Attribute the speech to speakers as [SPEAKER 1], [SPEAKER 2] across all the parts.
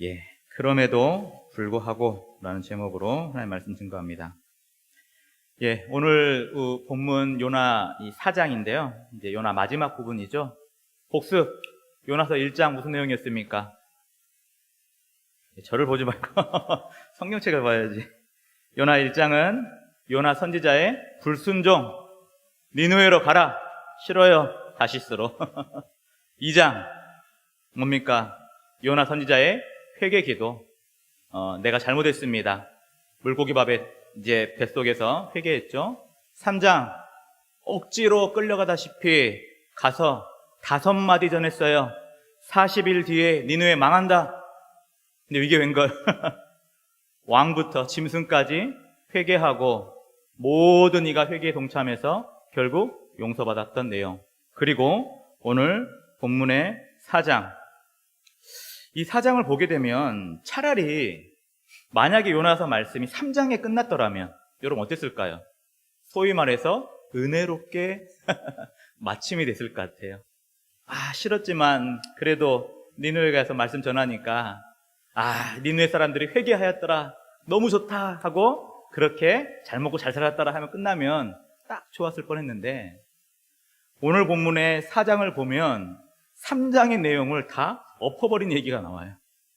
[SPEAKER 1] 예, 그럼에도 불구하고 라는 제목으로 하나님 말씀 증거합니다. 예, 오늘 본문 요나 4장인데요. 이제 요나 마지막 부분이죠. 복습. 요나서 1장 무슨 내용이었습니까? 저를 보지 말고 성경책을 봐야지. 요나 1장은 요나 선지자의 불순종. 니느웨로 가라. 싫어요. 다시스로. 2장 뭡니까? 요나 선지자의 회개 기도. 내가 잘못했습니다. 물고기밥에 이제 뱃속에서 회개했죠. 3장 억지로 끌려가다시피 가서 5마디 전했어요. 40일 뒤에 니느웨 망한다. 근데 이게 웬걸? 왕부터 짐승까지 회개하고 모든 이가 회개에 동참해서 결국 용서받았던 내용. 그리고 오늘 본문의 4장. 이 4장을 보게 되면 차라리 만약에 요나서 말씀이 3장에 끝났더라면 여러분 어땠을까요? 소위 말해서 은혜롭게 마침이 됐을 것 같아요. 싫었지만 그래도 니느웨에 가서 말씀 전하니까 니느웨 사람들이 회개하였더라. 너무 좋다 하고 그렇게 잘 먹고 잘 살았더라 하면 끝나면 딱 좋았을 뻔했는데 오늘 본문의 4장을 보면 3장의 내용을 다 엎어버린 얘기가 나와요.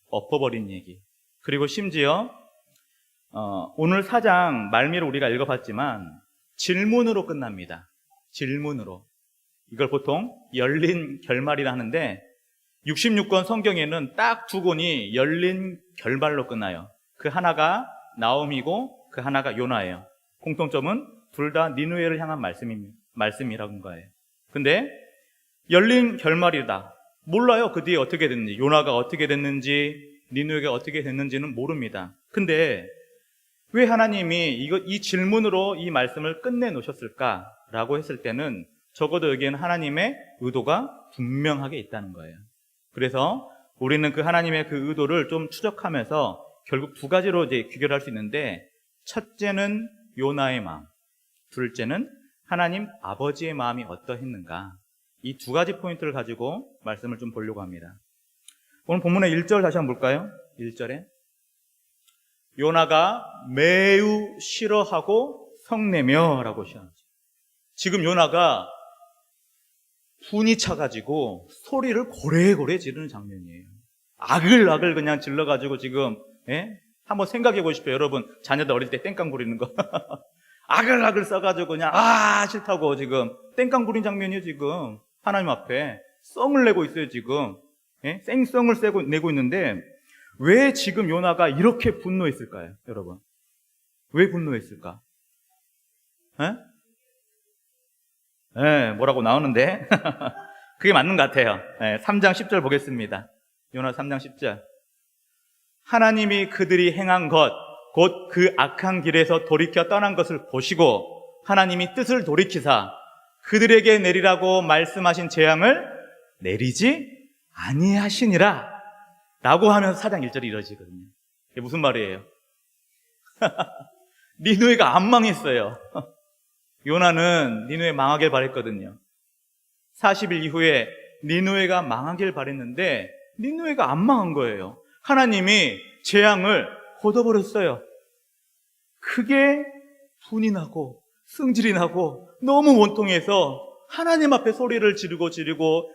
[SPEAKER 1] 엎어버린 얘기. 그리고 심지어 오늘 4장 말미를 우리가 읽어봤지만 질문으로 끝납니다. 질문으로. 이걸 보통 열린 결말이라 하는데 66권 성경에는 딱 2권이 열린 결말로 끝나요. 그 하나가 나홈이고 그 하나가 요나예요. 공통점은 둘 다 니느웨를 향한 말씀이라는 거예요. 근데 열린 결말이다. 몰라요. 그 뒤에 어떻게 됐는지, 요나가 어떻게 됐는지, 니느웨가 어떻게 됐는지는 모릅니다. 근데 왜 하나님이 이 질문으로 이 말씀을 끝내 놓으셨을까라고 했을 때는 적어도 여기에는 하나님의 의도가 분명하게 있다는 거예요. 그래서 우리는 그 하나님의 그 의도를 좀 추적하면서 결국 2가지로 이제 귀결할 수 있는데, 첫째는 요나의 마음, 둘째는 하나님 아버지의 마음이 어떠했는가. 이 2가지 포인트를 가지고 말씀을 좀 보려고 합니다. 오늘 본문의 1절 다시 한번 볼까요? 1절에 요나가 매우 싫어하고 성내며 라고 시작하죠. 지금 요나가 분이 차가지고 소리를 고래고래 지르는 장면이에요. 아글아글 그냥 질러가지고 지금 한번 생각해 보십시오. 여러분 자녀들 어릴 때 땡깡 부리는 거 아글아글 써가지고 그냥 싫다고 지금 땡깡 부린 장면이에요. 지금 하나님 앞에 썽을 내고 있어요. 지금 생성을 내고 있는데 왜 지금 요나가 이렇게 분노했을까요? 여러분 왜 분노했을까? 뭐라고 나오는데 그게 맞는 것 같아요. 3장 10절 보겠습니다. 요나 3장 10절. 하나님이 그들이 행한 것, 곧 그 악한 길에서 돌이켜 떠난 것을 보시고 하나님이 뜻을 돌이키사 그들에게 내리라고 말씀하신 재앙을 내리지 아니하시니라 라고 하면서 4장 1절이 이루어지거든요. 이게 무슨 말이에요? 니느웨가 안 망했어요. 요나는 니느웨 망하길 바랬거든요. 40일 이후에 니느웨가 망하길 바랬는데 니느웨가 안 망한 거예요. 하나님이 재앙을 걷어버렸어요. 크게 분이 나고 승질이 나고 너무 원통해서 하나님 앞에 소리를 지르고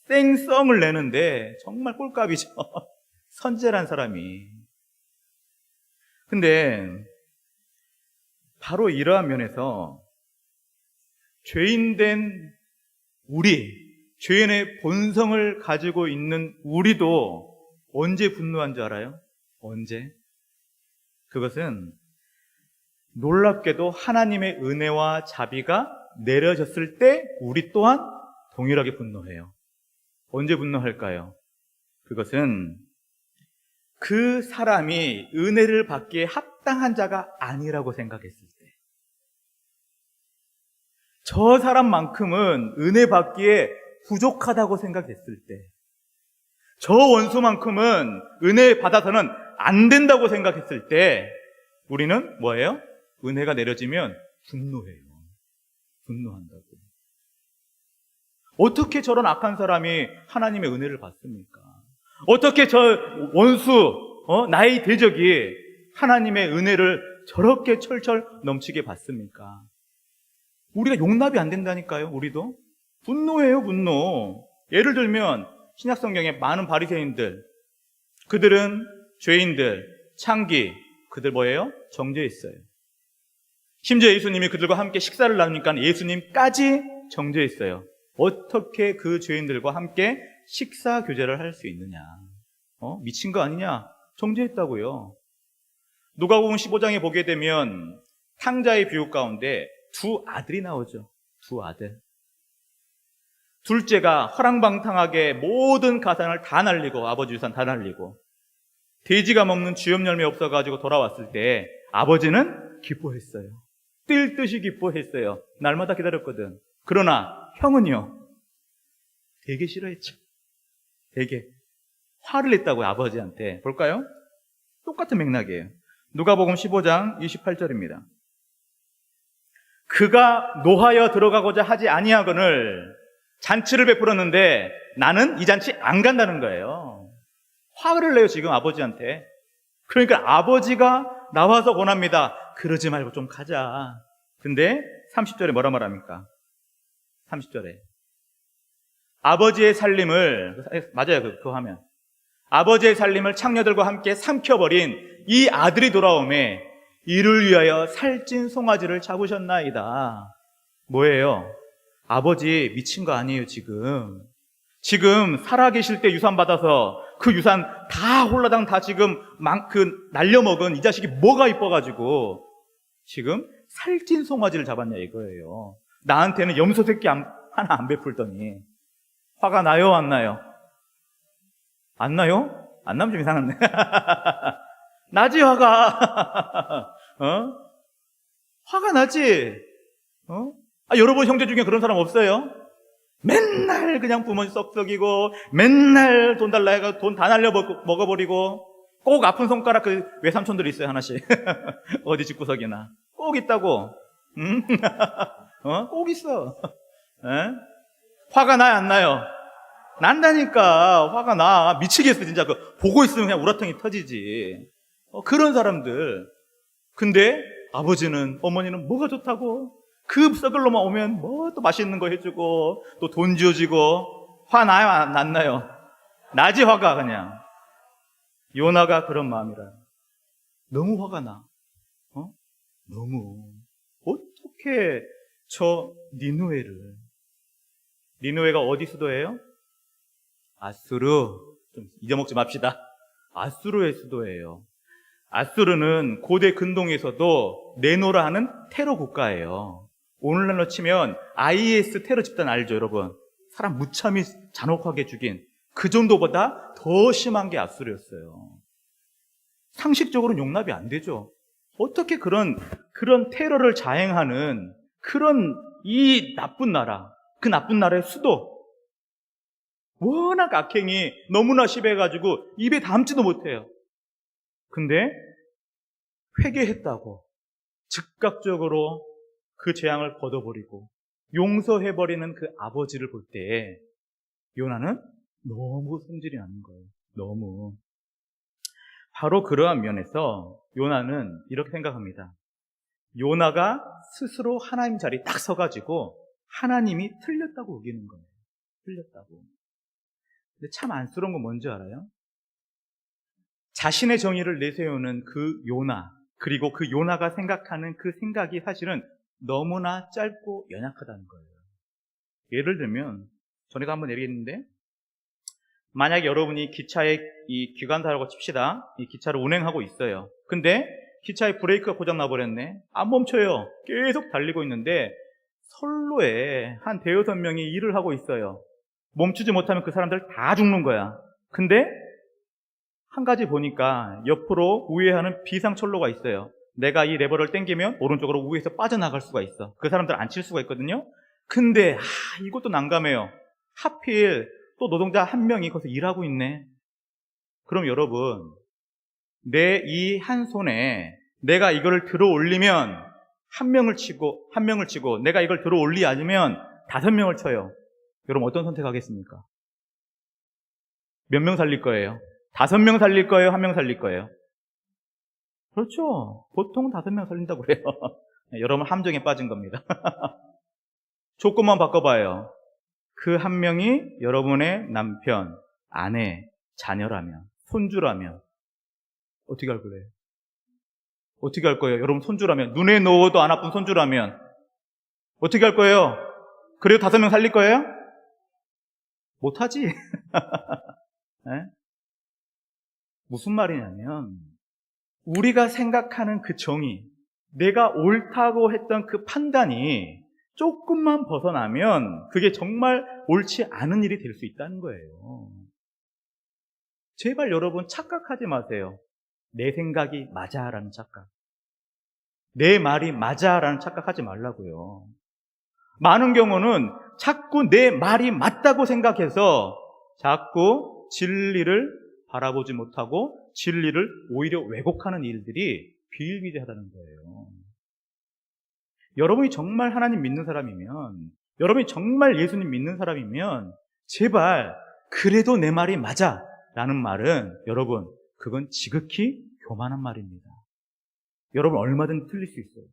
[SPEAKER 1] 쌩썽을 내는데 정말 꼴값이죠. 선지자란 사람이. 근데 바로 이러한 면에서 죄인된 죄인의 본성을 가지고 있는 우리도 언제 분노한 줄 알아요? 언제? 그것은 놀랍게도 하나님의 은혜와 자비가 내려졌을 때 우리 또한 동일하게 분노해요. 언제 분노할까요? 그것은 그 사람이 은혜를 받기에 합당한 자가 아니라고 생각했을 때, 저 사람만큼은 은혜 받기에 부족하다고 생각했을 때, 저 원수만큼은 은혜 받아서는 안 된다고 생각했을 때 우리는 뭐예요? 은혜가 내려지면 분노해요. 분노한다고. 어떻게 저런 악한 사람이 하나님의 은혜를 받습니까? 어떻게 저 원수, 나의 대적이 하나님의 은혜를 저렇게 철철 넘치게 받습니까? 우리가 용납이 안 된다니까요, 우리도. 분노예요, 분노. 예를 들면, 신약성경에 많은 바리새인들, 그들은 죄인들, 창기, 그들 뭐예요? 정죄에 있어요. 심지어 예수님이 그들과 함께 식사를 나누니까 예수님까지 정죄에 있어요. 어떻게 그 죄인들과 함께 식사 교제를 할 수 있느냐? 미친 거 아니냐? 정죄했다고요. 누가복음 15장에 보게 되면 탕자의 비유 가운데 두 아들이 나오죠. 두 아들. 둘째가 허랑방탕하게 모든 가산을 다 날리고, 아버지 유산 다 날리고, 돼지가 먹는 주염 열매 없어가지고 돌아왔을 때 아버지는 기뻐했어요. 뜰 듯이 기뻐했어요. 날마다 기다렸거든. 그러나 형은요, 되게 싫어했죠. 되게 화를 냈다고요, 아버지한테. 볼까요? 똑같은 맥락이에요. 누가복음 15장 28절입니다. 그가 노하여 들어가고자 하지 아니하거늘 잔치를 베풀었는데 나는 이 잔치 안 간다는 거예요. 화를 내요, 지금 아버지한테. 그러니까 아버지가 나와서 권합니다. 그러지 말고 좀 가자. 근데 30절에 뭐라 말합니까? 30절에 아버지의 살림을, 맞아요, 그거 하면 아버지의 살림을 창녀들과 함께 삼켜버린 이 아들이 돌아오매 이를 위하여 살찐 송아지를 잡으셨나이다. 뭐예요? 아버지 미친 거 아니에요, 지금. 지금 살아계실 때 유산 받아서 그 유산 다 홀라당 다 지금 날려먹은 이 자식이 뭐가 이뻐가지고 지금 살찐 송아지를 잡았냐 이거예요. 나한테는 염소 새끼 하나 안 베풀더니. 화가 나요, 안 나요? 안 나요? 안 나면 좀 이상한데. 나지, 화가. 화가 나지? 여러분 형제 중에 그런 사람 없어요? 맨날 그냥 부모님 썩썩이고, 맨날 돈 달라 해가 돈 다 날려 먹어버리고, 꼭 아픈 손가락 그 외삼촌들이 있어요, 하나씩. 어디 집구석이나. 꼭 있다고. 꼭 있어. 화가 나요, 안 나요? 난다니까. 화가 나. 미치겠어, 진짜. 보고 있으면 그냥 우라통이 터지지. 그런 사람들. 근데 아버지는, 어머니는 뭐가 좋다고? 그 썩을 놈만 오면 뭐 또 맛있는 거 해주고, 또 돈 지어주고. 화 나요, 안 나요? 나지, 화가 그냥. 요나가 그런 마음이라. 너무 화가 나. 너무. 어떻게 저 니누에가 어디 수도예요? 아수르. 좀 잊어먹지 맙시다. 아수르의 수도예요. 아수르는 고대 근동에서도 네노라 하는 테러 국가예요. 오늘날로 치면 IS 테러 집단 알죠, 여러분? 사람 무참히 잔혹하게 죽인 그 정도보다 더 심한 게 아수르였어요. 상식적으로 용납이 안 되죠. 어떻게 그런 테러를 자행하는 그런 이 나쁜 나라, 그 나쁜 나라의 수도, 워낙 악행이 너무나 심해가지고 입에 담지도 못해요. 근데 회개했다고 즉각적으로 그 재앙을 걷어버리고 용서해버리는 그 아버지를 볼 때 요나는 너무 성질이 나는 거예요. 너무. 바로 그러한 면에서 요나는 이렇게 생각합니다. 요나가 스스로 하나님 자리에 딱 서가지고 하나님이 틀렸다고 여기는 거예요. 틀렸다고. 근데 참 안쓰러운 건 뭔지 알아요? 자신의 정의를 내세우는 그 요나, 그리고 그 요나가 생각하는 그 생각이 사실은 너무나 짧고 연약하다는 거예요. 예를 들면 전에도 한번 얘기했는데, 만약에 여러분이 기차에 이 기관사라고 칩시다. 이 기차를 운행하고 있어요. 근데 기차의 브레이크가 고장 나버렸네. 안 멈춰요. 계속 달리고 있는데 선로에 한 대여섯 명이 일을 하고 있어요. 멈추지 못하면 그 사람들 다 죽는 거야. 근데 한 가지 보니까 옆으로 우회하는 비상철로가 있어요. 내가 이 레버를 당기면 오른쪽으로 우회해서 빠져나갈 수가 있어. 그 사람들 안 칠 수가 있거든요. 근데 이것도 난감해요. 하필 또 노동자 한 명이 거기서 일하고 있네. 그럼 여러분, 내 이 한 손에 내가 이거를 들어 올리면 한 명을 치고 내가 이걸 들어 올리지 않으면 5명을 쳐요. 여러분 어떤 선택하겠습니까? 몇 명 살릴 거예요? 5명 살릴 거예요? 1명 살릴 거예요? 그렇죠. 보통 5명 살린다고 그래요. 여러분 함정에 빠진 겁니다. 조건만 바꿔봐요. 그 1명이 여러분의 남편, 아내, 자녀라면, 손주라면 어떻게 할 거예요? 어떻게 할 거예요? 여러분 손주라면, 눈에 넣어도 안 아픈 손주라면 어떻게 할 거예요? 그래도 5명 살릴 거예요? 못하지. 네? 무슨 말이냐면 우리가 생각하는 그 정의, 내가 옳다고 했던 그 판단이 조금만 벗어나면 그게 정말 옳지 않은 일이 될 수 있다는 거예요. 제발 여러분 착각하지 마세요. 내 생각이 맞아라는 착각. 내 말이 맞아라는 착각하지 말라고요. 많은 경우는 자꾸 내 말이 맞다고 생각해서 자꾸 진리를 바라보지 못하고 진리를 오히려 왜곡하는 일들이 비일비재하다는 거예요. 여러분이 정말 하나님 믿는 사람이면, 여러분이 정말 예수님 믿는 사람이면 제발 그래도 내 말이 맞아 라는 말은 여러분 그건 지극히 교만한 말입니다. 여러분 얼마든지 틀릴 수 있어요.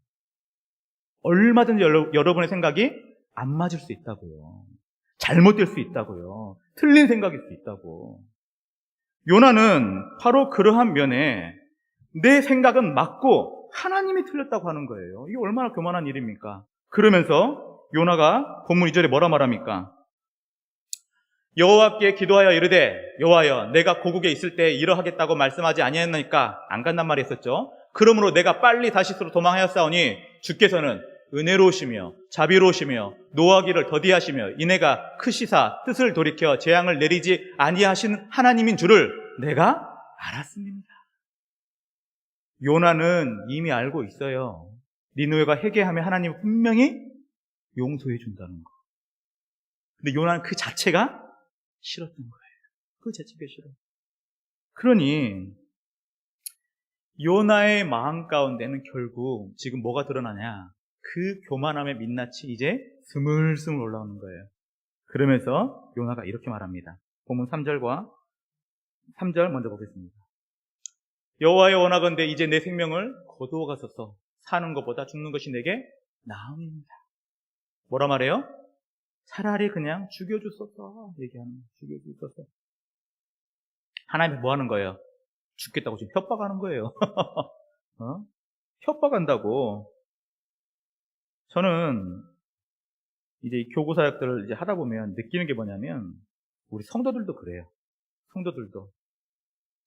[SPEAKER 1] 얼마든지 여러분의 생각이 안 맞을 수 있다고요. 잘못될 수 있다고요. 틀린 생각일 수 있다고. 요나는 바로 그러한 면에 내 생각은 맞고 하나님이 틀렸다고 하는 거예요. 이게 얼마나 교만한 일입니까? 그러면서 요나가 본문 2절에 뭐라 말합니까? 여호와께 기도하여 이르되 여호와여 내가 고국에 있을 때 이러하겠다고 말씀하지 아니했나이까? 안 간단 말이 했었죠. 그러므로 내가 빨리 다시스로 도망하였사오니 주께서는 은혜로우시며 자비로우시며 노하기를 더디하시며 이내가 크시사 뜻을 돌이켜 재앙을 내리지 아니하신 하나님인 줄을 내가 알았습니다. 요나는 이미 알고 있어요. 니느웨가 회개하면 하나님은 분명히 용서해 준다는 거. 근데 요나는 그 자체가 싫었던 거예요. 그 자체가 싫어. 그러니 요나의 마음 가운데는 결국 지금 뭐가 드러나냐? 그 교만함의 민낯이 이제 스물스물 올라오는 거예요. 그러면서 요나가 이렇게 말합니다. 본문 3절 먼저 보겠습니다. 여호와여 원하건대 이제 내 생명을 거두어 가소서. 사는 것보다 죽는 것이 내게 나음입니다. 뭐라 말해요? 차라리 그냥 죽여주소서 얘기하는 거예요. 죽여주소서. 하나님이 뭐 하는 거예요? 죽겠다고 지금 협박하는 거예요. 협박한다고. 저는 이제 이 교구 사역들을 이제 하다 보면 느끼는 게 뭐냐면 우리 성도들도 그래요. 성도들도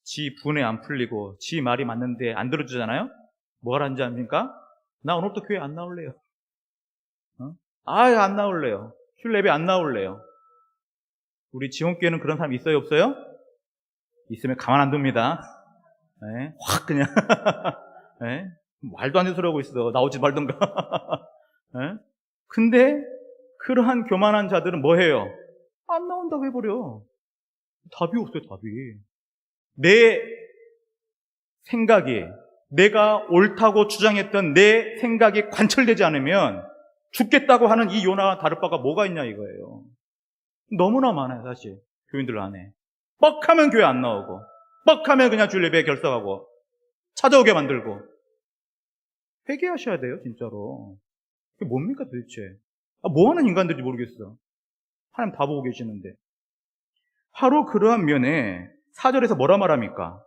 [SPEAKER 1] 지 분에 안 풀리고 지 말이 맞는데 안 들어주잖아요. 뭐 하라는지 압니까? 나 오늘부터 교회 안 나올래요. 안 나올래요. 줄 예배 안 나올래요. 우리 지원교회는 그런 사람 있어요, 없어요? 있으면 가만 안 둡니다. 네, 확 그냥 네, 말도 안 되는 소리 하고 있어. 나오지 말던가. 네? 근데 그러한 교만한 자들은 뭐 해요? 안 나온다고 해버려. 답이 없어요, 답이. 내 생각이, 내가 옳다고 주장했던 내 생각이 관철되지 않으면 죽겠다고 하는 이 요나와 다를 바가 뭐가 있냐 이거예요. 너무나 많아요, 사실. 교인들 안에. 뻑하면 교회 안 나오고, 뻑하면 그냥 주일 예배에 결석하고, 찾아오게 만들고. 회개하셔야 돼요, 진짜로. 그게 뭡니까 도대체? 뭐 하는 인간들인지 모르겠어. 하나님 다 보고 계시는데. 바로 그러한 면에 4절에서 뭐라 말합니까?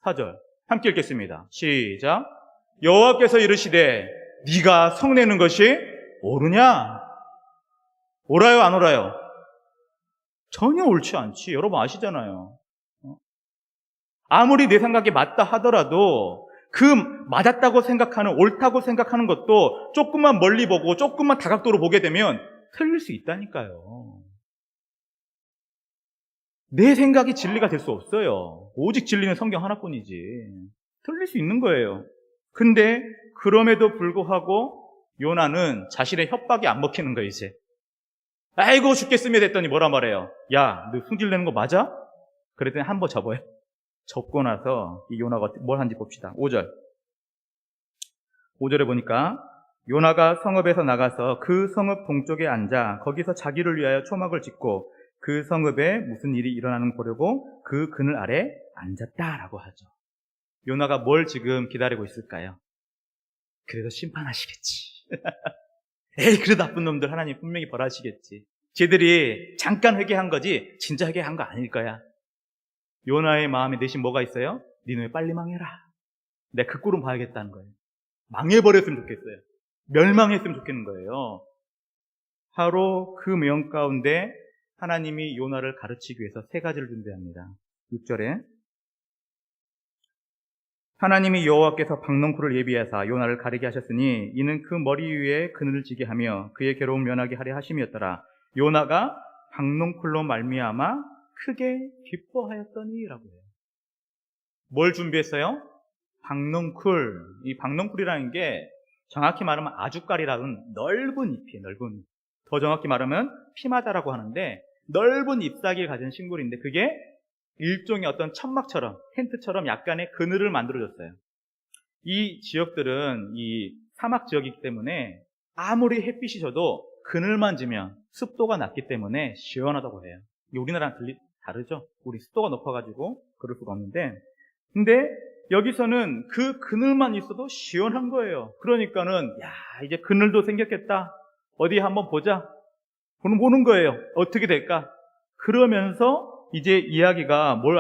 [SPEAKER 1] 4절 함께 읽겠습니다. 시작. 여호와께서 이르시되 네가 성내는 것이 옳으냐? 옳아요, 안 옳아요? 전혀 옳지 않지. 여러분 아시잖아요. 아무리 내 생각이 맞다 하더라도 그 맞았다고 생각하는, 옳다고 생각하는 것도 조금만 멀리 보고 조금만 다각도로 보게 되면 틀릴 수 있다니까요. 내 생각이 진리가 될 수 없어요. 오직 진리는 성경 하나뿐이지. 틀릴 수 있는 거예요. 근데 그럼에도 불구하고 요나는 자신의 협박이 안 먹히는 거예요, 이제. 아이고 죽겠으면 됐더니 뭐라 말해요? 야, 너 승질내는 거 맞아? 그랬더니 한 번 접어요. 접고 나서 이 요나가 뭘 한지 봅시다. 5절. 5절에 보니까 요나가 성읍에서 나가서 그 성읍 동쪽에 앉아 거기서 자기를 위하여 초막을 짓고 그 성읍에 무슨 일이 일어나는 걸 보려고 그 그늘 아래 앉았다라고 하죠. 요나가 뭘 지금 기다리고 있을까요? 그래도 심판하시겠지. 에이, 그래도 나쁜 놈들 하나님 분명히 벌하시겠지. 쟤들이 잠깐 회개한 거지 진짜 회개한 거 아닐 거야. 요나의 마음에 내심 뭐가 있어요? 니네 빨리 망해라. 내가 그 꼴은 봐야겠다는 거예요. 망해버렸으면 좋겠어요. 멸망했으면 좋겠는 거예요. 바로 그 명 가운데 하나님이 요나를 가르치기 위해서 세 가지를 준비합니다. 6절에 하나님이 여호와께서 박농쿨을 예비하사 요나를 가리게 하셨으니 이는 그 머리 위에 그늘을 지게 하며 그의 괴로움 면하게 하려 하심이었더라. 요나가 박농쿨로 말미암아 크게 기뻐하였더니라고 해요. 뭘 준비했어요? 박농쿨. 이 박농쿨이라는 게 정확히 말하면 아주까리라는 넓은 잎이에요. 넓은 잎. 더 정확히 말하면 피마자라고 하는데 넓은 잎사귀를 가진 식물인데 그게 일종의 어떤 천막처럼 텐트처럼 약간의 그늘을 만들어줬어요. 이 지역들은 이 사막 지역이기 때문에 아무리 햇빛이 져도 그늘만 지면 습도가 낮기 때문에 시원하다고 해요. 우리나라랑 다르죠? 우리 습도가 높아가지고 그럴 수가 없는데 근데 여기서는 그 그늘만 있어도 시원한 거예요. 그러니까는 야 이제 그늘도 생겼겠다. 어디 한번 보자. 보는 거예요. 어떻게 될까? 그러면서 이제 이야기가 뭘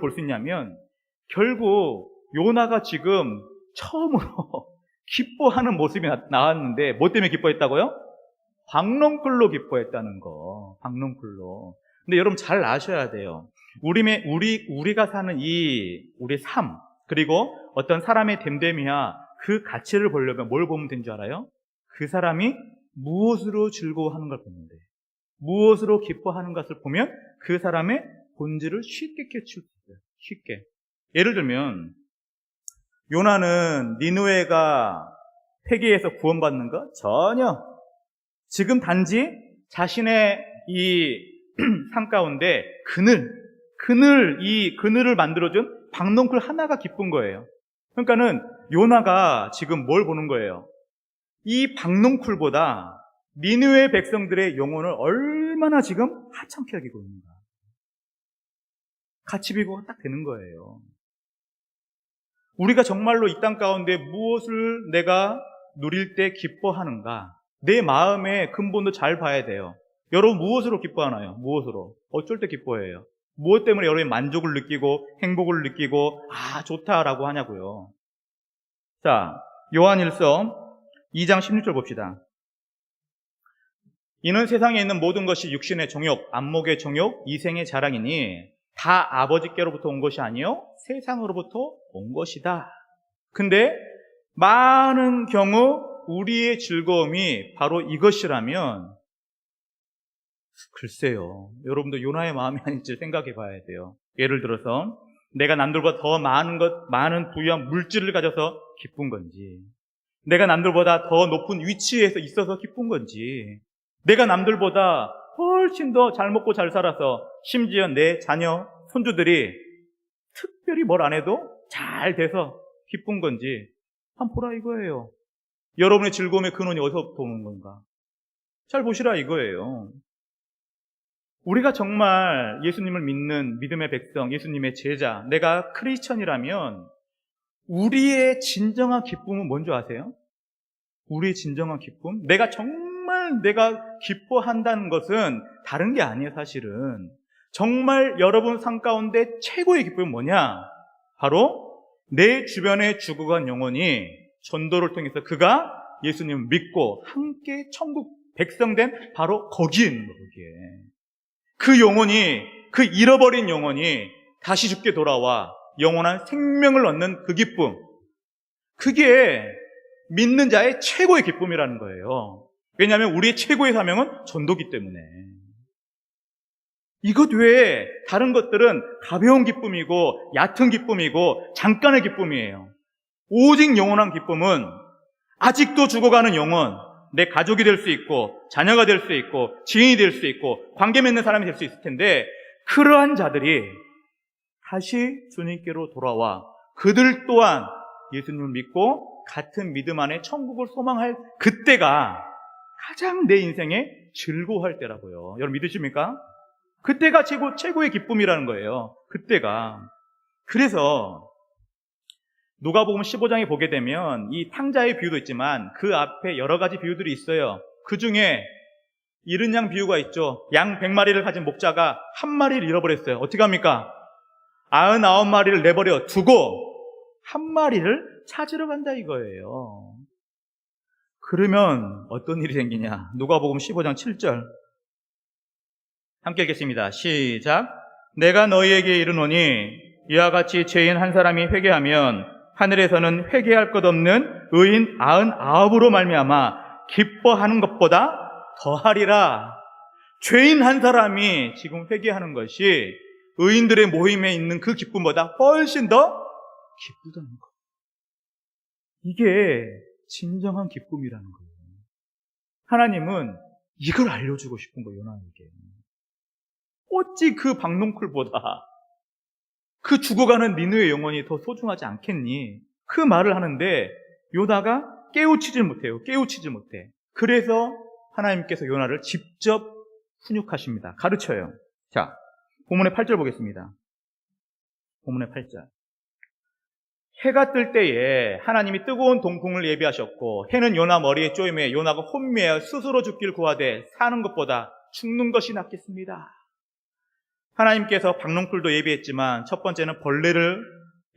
[SPEAKER 1] 볼 수 있냐면 결국 요나가 지금 처음으로 기뻐하는 모습이 나왔는데 뭐 때문에 기뻐했다고요? 박농쿨로 기뻐했다는 거. 박농쿨로. 근데 여러분 잘 아셔야 돼요. 우리가 사는 우리 삶 그리고 어떤 사람의 됨됨이야 그 가치를 보려면 뭘 보면 되는 줄 알아요? 그 사람이 무엇으로 즐거워하는 걸 보면 돼요. 무엇으로 기뻐하는 것을 보면 그 사람의 본질을 쉽게 캐치할 수 있어요. 쉽게. 예를 들면 요나는 니느웨가 폐기해서 구원받는 것? 전혀. 지금 단지 자신의 이 산 가운데 이 그늘을 만들어준 박농쿨 하나가 기쁜 거예요. 그러니까는 요나가 지금 뭘 보는 거예요? 이 박농쿨보다 니느웨 백성들의 영혼을 얼마나 지금 하찮게 여기고 있는가. 가치 비교가 딱 되는 거예요. 우리가 정말로 이 땅 가운데 무엇을 내가 누릴 때 기뻐하는가? 내 마음의 근본도 잘 봐야 돼요. 여러분 무엇으로 기뻐하나요? 무엇으로? 어쩔 때 기뻐해요? 무엇 때문에 여러분이 만족을 느끼고 행복을 느끼고 좋다라고 하냐고요. 자, 요한일서 2장 16절 봅시다. 이는 세상에 있는 모든 것이 육신의 정욕, 안목의 정욕, 이생의 자랑이니 다 아버지께로부터 온 것이 아니요 세상으로부터 온 것이다. 근데 많은 경우 우리의 즐거움이 바로 이것이라면 글쎄요. 여러분도 요나의 마음이 아닌지 생각해 봐야 돼요. 예를 들어서 내가 남들보다 더 많은 부유한 물질을 가져서 기쁜 건지, 내가 남들보다 더 높은 위치에서 있어서 기쁜 건지, 내가 남들보다 훨씬 더 잘 먹고 잘 살아서 심지어 내 자녀, 손주들이 특별히 뭘 안 해도 잘 돼서 기쁜 건지 한번 보라 이거예요. 여러분의 즐거움의 근원이 어디서부터 오는 건가? 잘 보시라 이거예요. 우리가 정말 예수님을 믿는 믿음의 백성, 예수님의 제자, 내가 크리스천이라면 우리의 진정한 기쁨은 뭔지 아세요? 우리의 진정한 기쁨? 내가 기뻐한다는 것은 다른 게 아니에요, 사실은. 정말 여러분 삶 가운데 최고의 기쁨은 뭐냐? 바로 내 주변에 죽어간 영혼이 전도를 통해서 그가 예수님을 믿고 함께 천국 백성된 바로 거기에 있는 거예요, 거기에. 그 영혼이, 그 잃어버린 영혼이 다시 죽게 돌아와 영원한 생명을 얻는 그 기쁨. 그게 믿는 자의 최고의 기쁨이라는 거예요. 왜냐하면 우리의 최고의 사명은 전도기 때문에. 이것 외에 다른 것들은 가벼운 기쁨이고 얕은 기쁨이고 잠깐의 기쁨이에요. 오직 영원한 기쁨은 아직도 죽어가는 영혼, 내 가족이 될 수 있고 자녀가 될 수 있고 지인이 될 수 있고 관계 맺는 사람이 될 수 있을 텐데 그러한 자들이 다시 주님께로 돌아와 그들 또한 예수님을 믿고 같은 믿음 안에 천국을 소망할 그때가 가장 내 인생에 즐거워할 때라고요. 여러분 믿으십니까? 그때가 최고의 기쁨이라는 거예요. 그때가. 그래서 누가복음 15장에 보게 되면 이 탕자의 비유도 있지만 그 앞에 여러 가지 비유들이 있어요. 그 중에 잃은 양 비유가 있죠. 양 100마리를 가진 목자가 한 마리를 잃어버렸어요. 어떻게 합니까? 99마리를 내버려 두고 한 마리를 찾으러 간다 이거예요. 그러면 어떤 일이 생기냐? 누가복음 15장 7절 함께 읽겠습니다. 시작. 내가 너희에게 이르노니 이와 같이 죄인 한 사람이 회개하면 하늘에서는 회개할 것 없는 의인 99으로 말미암아 기뻐하는 것보다 더하리라. 죄인 한 사람이 지금 회개하는 것이 의인들의 모임에 있는 그 기쁨보다 훨씬 더 기쁘다는 것. 이게 진정한 기쁨이라는 거예요. 하나님은 이걸 알려주고 싶은 거예요, 요나에게. 어찌 그 박농쿨보다 그 죽어가는 니느웨의 영혼이 더 소중하지 않겠니? 그 말을 하는데 요나가 깨우치질 못해요. 깨우치질 못해. 그래서 하나님께서 요나를 직접 훈육하십니다. 가르쳐요. 자, 본문의 8절 보겠습니다. 본문의 8절. 해가 뜰 때에 하나님이 뜨거운 동풍을 예비하셨고 해는 요나 머리에 쪼임에 요나가 혼미하여 스스로 죽길 구하되 사는 것보다 죽는 것이 낫겠습니다. 하나님께서 박농풀도 예비했지만 첫 번째는 벌레를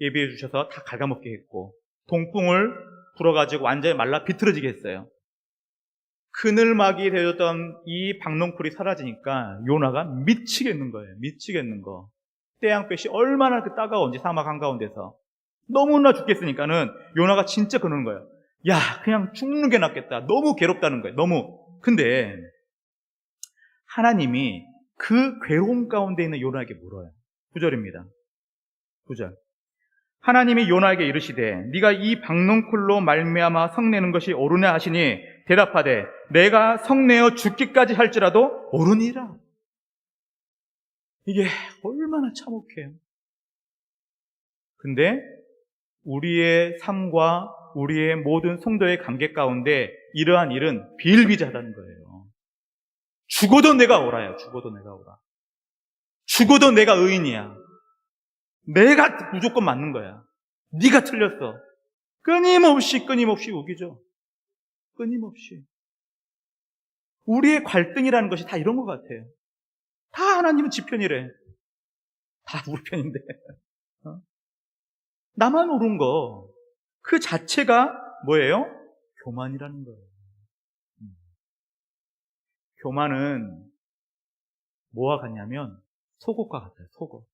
[SPEAKER 1] 예비해 주셔서 다 갉아먹게 했고 동풍을 불어가지고 완전히 말라 비틀어지게 했어요. 그늘막이 되었던 이 박농풀이 사라지니까 요나가 미치겠는 거예요. 미치겠는 거. 태양볕이 얼마나 그 따가운지 사막 한가운데서 너무나 죽겠으니까는 요나가 진짜 그러는 거예요. 야, 그냥 죽는 게 낫겠다. 너무 괴롭다는 거예요. 너무. 근데 하나님이 그 괴로움 가운데 있는 요나에게 물어요. 9절입니다. 9절. 하나님이 요나에게 이르시되 네가 이 박농쿨로 말미암아 성내는 것이 옳으냐 하시니 대답하되 내가 성내어 죽기까지 할지라도 옳으니라. 이게 얼마나 참혹해요. 근데 우리의 삶과 우리의 모든 성도의 관계 가운데 이러한 일은 비일비재하다는 거예요. 죽어도 내가 옳아요. 죽어도 내가 옳아. 죽어도 내가 의인이야. 내가 무조건 맞는 거야. 네가 틀렸어. 끊임없이 우기죠. 끊임없이. 우리의 갈등이라는 것이 다 이런 것 같아요. 다 하나님은 지 편이래. 다 우리 편인데. 나만 옳은 거. 그 자체가 뭐예요? 교만이라는 거예요. 교만은 뭐와 같냐면 속옷과 같아요. 속옷.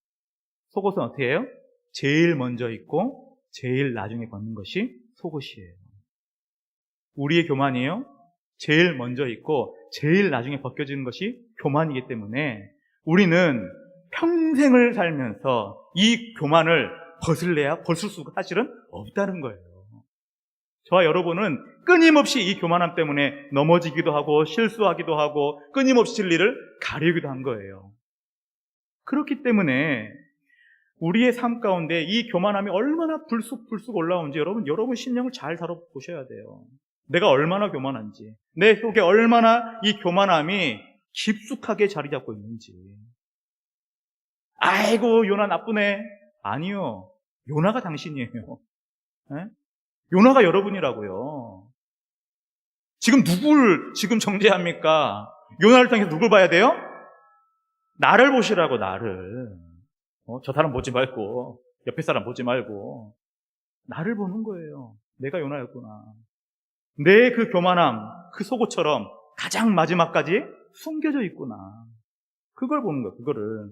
[SPEAKER 1] 속옷은 어떻게 해요? 제일 먼저 입고 제일 나중에 벗는 것이 속옷이에요. 우리의 교만이에요. 제일 먼저 입고 제일 나중에 벗겨지는 것이 교만이기 때문에 우리는 평생을 살면서 이 교만을 벗을래야 벗을 수가 사실은 없다는 거예요. 저와 여러분은 끊임없이 이 교만함 때문에 넘어지기도 하고 실수하기도 하고 끊임없이 진리를 가리기도 한 거예요. 그렇기 때문에 우리의 삶 가운데 이 교만함이 얼마나 불쑥불쑥 올라오는지 여러분 심령을 잘 다뤄보셔야 돼요. 내가 얼마나 교만한지, 내 속에 얼마나 이 교만함이 깊숙하게 자리 잡고 있는지. 아이고 요나 나쁘네. 아니요, 요나가 당신이에요. 네? 요나가 여러분이라고요. 지금 누굴 지금 정죄합니까? 요나를 통해서 누굴 봐야 돼요? 나를 보시라고. 나를. 저 사람 보지 말고 옆에 사람 보지 말고 나를 보는 거예요. 내가 요나였구나. 내 그 교만함, 그 속옷처럼 가장 마지막까지 숨겨져 있구나. 그걸 보는 거예요. 그거를.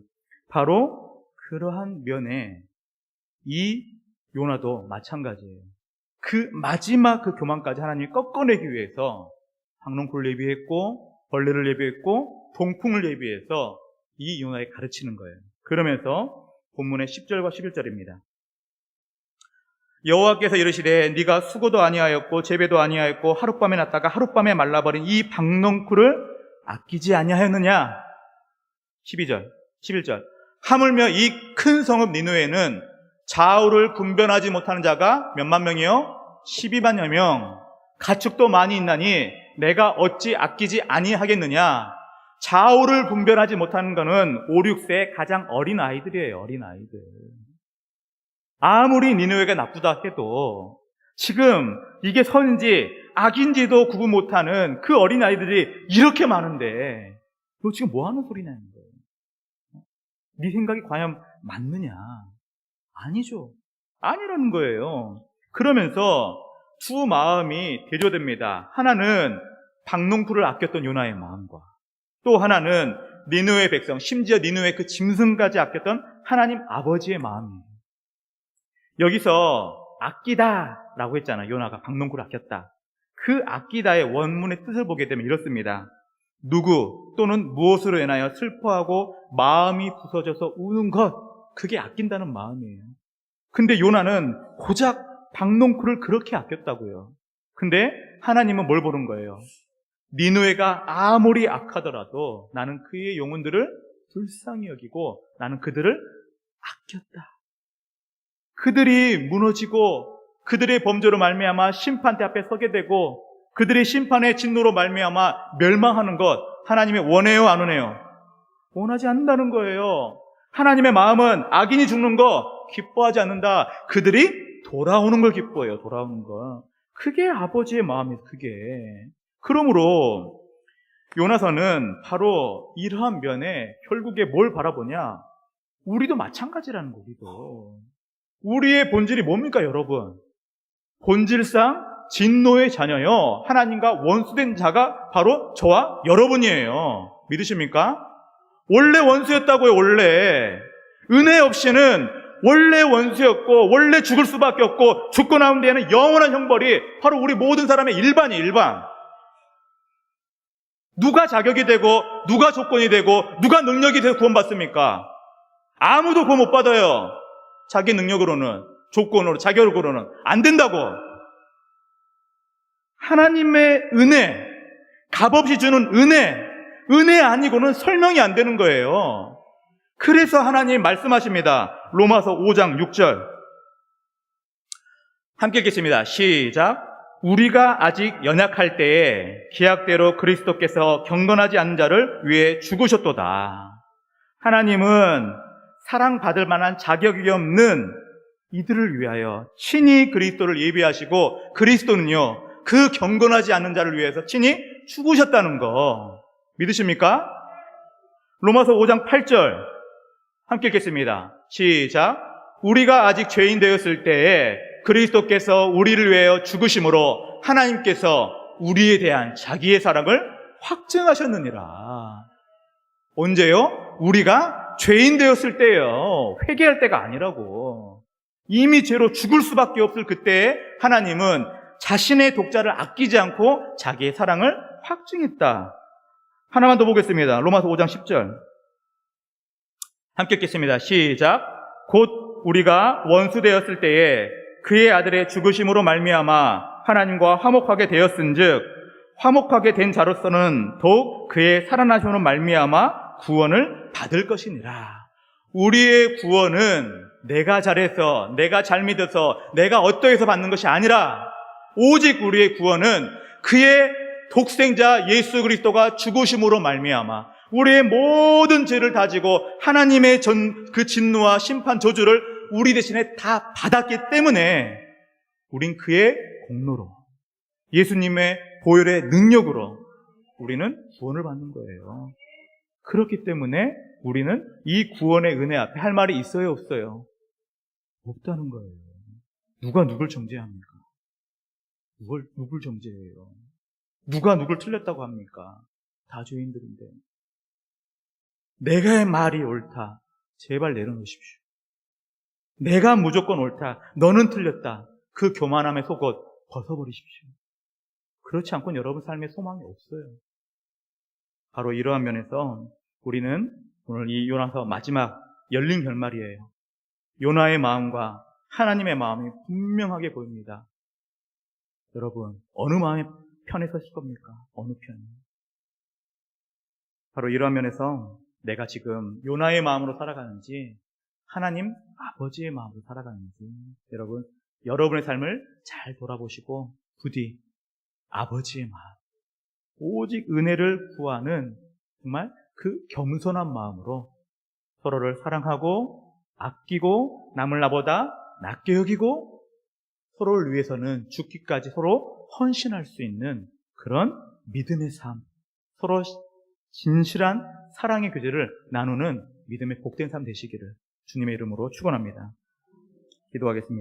[SPEAKER 1] 바로 그러한 면에 이 요나도 마찬가지예요. 그 마지막 그 교만까지 하나님이 꺾어내기 위해서 박농쿨을 예비했고 벌레를 예비했고 동풍을 예비해서 이 요나에 가르치는 거예요. 그러면서 본문의 10절과 11절입니다. 여호와께서 이르시되 네가 수고도 아니하였고 재배도 아니하였고 하룻밤에 났다가 하룻밤에 말라버린 이 박농쿨을 아끼지 아니하였느냐. 12절, 11절. 하물며 이 큰 성읍 니느웨는 좌우를 분변하지 못하는 자가 몇만 명이요? 12만여 명. 가축도 많이 있나니 내가 어찌 아끼지 아니하겠느냐. 좌우를 분별하지 못하는 것은 5, 6세 가장 어린 아이들이에요. 어린 아이들. 아무리 니느웨가 나쁘다 해도 지금 이게 선인지 악인지도 구분 못하는 그 어린 아이들이 이렇게 많은데 너 지금 뭐 하는 소리냐는 거예요. 네 생각이 과연 맞느냐? 아니죠. 아니라는 거예요. 그러면서 두 마음이 대조됩니다. 하나는 박농쿨을 아꼈던 요나의 마음과 또 하나는 니느웨 백성, 심지어 니느웨 그 짐승까지 아꼈던 하나님 아버지의 마음이에요. 여기서 아끼다라고 했잖아요. 요나가 박농쿨을 아꼈다. 그 아끼다의 원문의 뜻을 보게 되면 이렇습니다. 누구 또는 무엇으로 인하여 슬퍼하고 마음이 부서져서 우는 것, 그게 아낀다는 마음이에요. 근데 요나는 고작 박농쿨을 그렇게 아꼈다고요. 근데 하나님은 뭘 보는 거예요? 니느웨가 아무리 악하더라도 나는 그의 영혼들을 불쌍히 여기고 나는 그들을 아꼈다. 그들이 무너지고 그들의 범죄로 말미암아 심판대 앞에 서게 되고 그들의 심판의 진노로 말미암아 멸망하는 것 하나님이 원해요, 안 원해요? 원하지 않는다는 거예요. 하나님의 마음은 악인이 죽는 거 기뻐하지 않는다. 그들이 돌아오는 걸 기뻐해요. 돌아오는 걸. 그게 아버지의 마음이에요. 그게. 그러므로 요나서는 바로 이러한 면에 결국에 뭘 바라보냐? 우리도 마찬가지라는 거. 우리의 본질이 뭡니까, 여러분? 본질상 진노의 자녀요. 하나님과 원수된 자가 바로 저와 여러분이에요. 믿으십니까? 원래 원수였다고요, 원래. 은혜 없이는 원래 원수였고, 원래 죽을 수밖에 없고, 죽고 나온 데에는 영원한 형벌이 바로 우리 모든 사람의 일반이에요, 일반. 누가 자격이 되고, 누가 조건이 되고, 누가 능력이 돼서 구원받습니까? 아무도 구원 못 받아요. 자기 능력으로는, 조건으로, 자격으로는. 안 된다고. 하나님의 은혜, 값없이 주는 은혜 아니고는 설명이 안 되는 거예요. 그래서 하나님 말씀하십니다. 로마서 5장 6절 함께 읽겠습니다. 시작. 우리가 아직 연약할 때에 기약대로 그리스도께서 경건하지 않은 자를 위해 죽으셨도다. 하나님은 사랑받을 만한 자격이 없는 이들을 위하여 친히 그리스도를 예비하시고 그리스도는요 그 경건하지 않은 자를 위해서 친히 죽으셨다는 거 믿으십니까? 로마서 5장 8절 함께 읽겠습니다. 시작. 우리가 아직 죄인 되었을 때에 그리스도께서 우리를 위하여 죽으심으로 하나님께서 우리에 대한 자기의 사랑을 확증하셨느니라. 언제요? 우리가 죄인 되었을 때예요. 회개할 때가 아니라고. 이미 죄로 죽을 수밖에 없을 그때에 하나님은 자신의 독자를 아끼지 않고 자기의 사랑을 확증했다. 하나만 더 보겠습니다. 로마서 5장 10절 함께 읽겠습니다. 시작. 곧 우리가 원수 되었을 때에 그의 아들의 죽으심으로 말미암아 하나님과 화목하게 되었은즉 화목하게 된 자로서는 더욱 그의 살아나심으로 말미암아 구원을 받을 것이니라. 우리의 구원은 내가 잘해서, 내가 잘 믿어서, 내가 어떠해서 받는 것이 아니라 오직 우리의 구원은 그의 독생자 예수 그리스도가 죽으심으로 말미암아 우리의 모든 죄를 다지고 하나님의 그 진노와 심판 저주를 우리 대신에 다 받았기 때문에 우린 그의 공로로 예수님의 보혈의 능력으로 우리는 구원을 받는 거예요. 그렇기 때문에 우리는 이 구원의 은혜 앞에 할 말이 있어요, 없어요? 없다는 거예요. 누가 누굴 정죄합니까? 누굴 정죄해요? 누가 누굴 틀렸다고 합니까? 다 죄인들인데. 내가의 말이 옳다. 제발 내려놓으십시오. 내가 무조건 옳다. 너는 틀렸다. 그 교만함의 속옷 벗어버리십시오. 그렇지 않고는 여러분 삶에 소망이 없어요. 바로 이러한 면에서 우리는 오늘 이 요나서 마지막 열린 결말이에요. 요나의 마음과 하나님의 마음이 분명하게 보입니다. 여러분, 어느 마음의 편에 서실 겁니까? 어느 편이? 바로 이러한 면에서 내가 지금 요나의 마음으로 살아가는지 하나님 아버지의 마음으로 살아가는지 여러분의 삶을 잘 돌아보시고 부디 아버지의 마음, 오직 은혜를 구하는 정말 그 겸손한 마음으로 서로를 사랑하고 아끼고 남을 나보다 낮게 여기고 서로를 위해서는 죽기까지 서로 헌신할 수 있는 그런 믿음의 삶, 서로 진실한 사랑의 교제를 나누는 믿음의 복된 삶 되시기를 주님의 이름으로 축원합니다. 기도하겠습니다.